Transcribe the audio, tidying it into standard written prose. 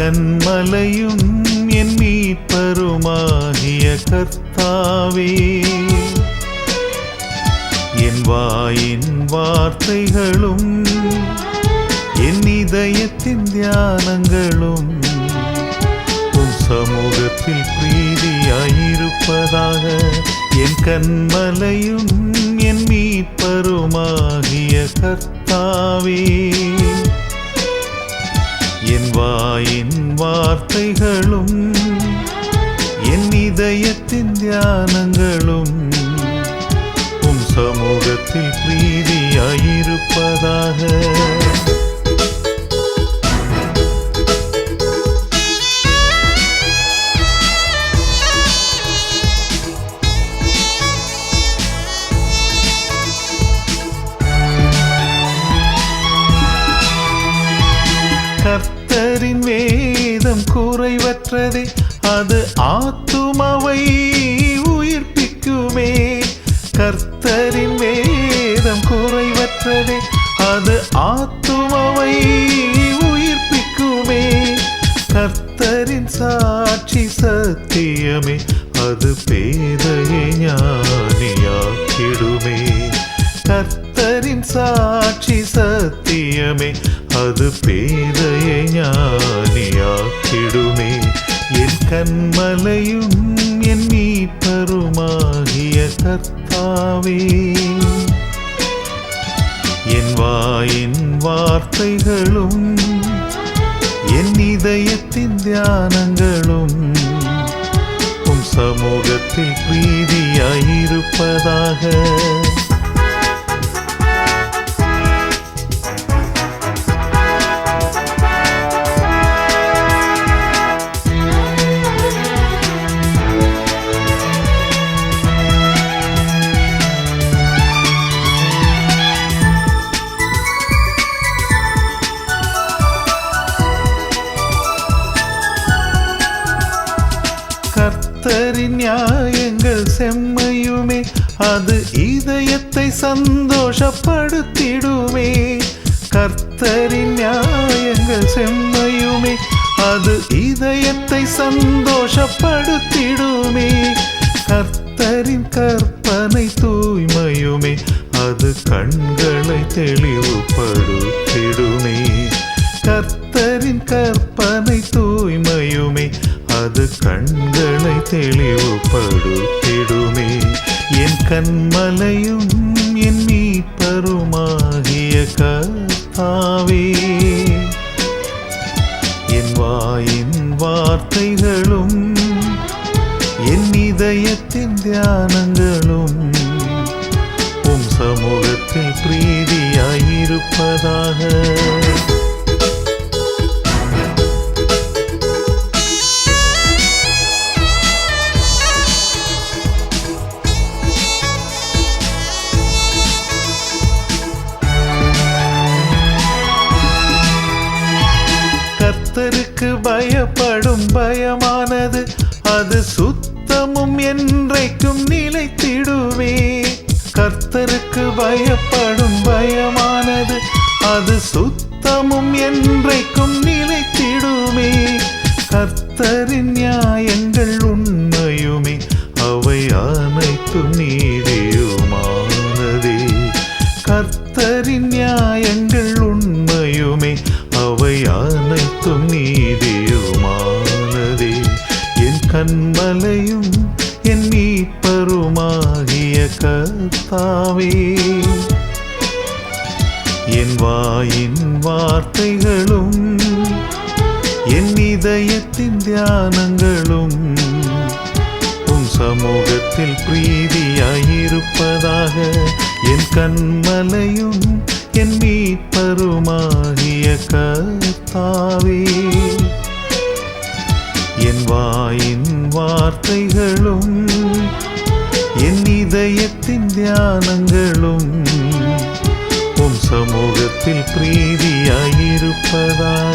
கன்மலையும் என் மீட்பருமாகிய கர்த்தாவே, என் வாயின் வார்த்தைகளும் என் இதயத்தின் தியானங்களும் உம் சமூகத்தில் பிரீதியாயிருப்பதாக. என் கன்மலையும் என் மீட்பருமாகிய கர்த்தாவே, என் வாயின் வார்த்தைகளும் என் இதயத்தின் தியானங்களும் உம் சமூகத்தில் பிரீதியாயிருப்பதாக. கர்த்தரின் வேதம் குறைவற்றதே, அது ஆத்துமாவை உயிர்ப்பிக்குமே. கர்த்தரின் வேதம் குறைவற்றதே, அது ஆத்துமாவை உயிர்ப்பிக்குமே. கர்த்தரின் சாட்சி சத்தியமே, அது பேதையை ஞானியாக்கிடுமே. கர்த்தரின் சாட்சி சத்தியமே, அது பேதையை ஞானியாக்கிடுமே. என் கன்மலையும் என் மீட்பருமாகிய கர்த்தாவே, என் வாயின் வார்த்தைகளும் என் இதயத்தின் தியானங்களும் உம் சமூகத்தில் பிரீதியாயிருப்பதாக. கர்த்தரின் நியாயங்கள் செம்மையுமே, அது இதயத்தை சந்தோஷப்படுத்திடுமே. கர்த்தரின் நியாயங்கள் செம்மையுமே, அது இதயத்தை சந்தோஷப்படுத்திடுமே. கர்த்தரின் கற்பனை தூய்மையுமே, அது கண்களை தெளிவுபடுத்திடுமே. கர்த்தரின் கற்பனை தூய்மையுமே, அது கண்களை தெளிவுபடுத்திடுமே. என் கன்மலையும் என் மீட்பருமாகிய கர்த்தாவே, என் வாயின் வார்த்தைகளும் என் இதயத்தின் தியானங்களும் உம் சமூகத்தில் பிரீதியாயிருப்பதாக. கர்த்தருக்கு பயப்படும் பயமானது, அது சுத்தமும் என்றைக்கும் நிலைத்திடுமே. கர்த்தருக்கு பயப்படும் பயமானது, அது சுத்தமும் என்றைக்கும் நிலைத்திடுமே. கர்த்தரின் நியாயங்கள் உண்மையுமே, அவை அனைத்தும் நீதியுமானதே. கர்த்தரின் நியாயங்கள் உண்மையுமே, அவை அனைத்தும் நீதியுமானதே. என் கன்மலையும் என் மீட்பருமாகிய கர்த்தாவே, என் வாயின் வார்த்தைகளும் என் இதயத்தின் தியானங்களும் உம் சமூகத்தில் பிரீதியாயிருப்பதாக. என் கன்மலையும் என் மீட்பருமாகிய கர்த்தாவே, என் வாயின் வார்த்தைகளும் என் இதயத்தின் தியானங்களும் உம் சமூகத்தில் பிரீதியாயிருப்பதாக.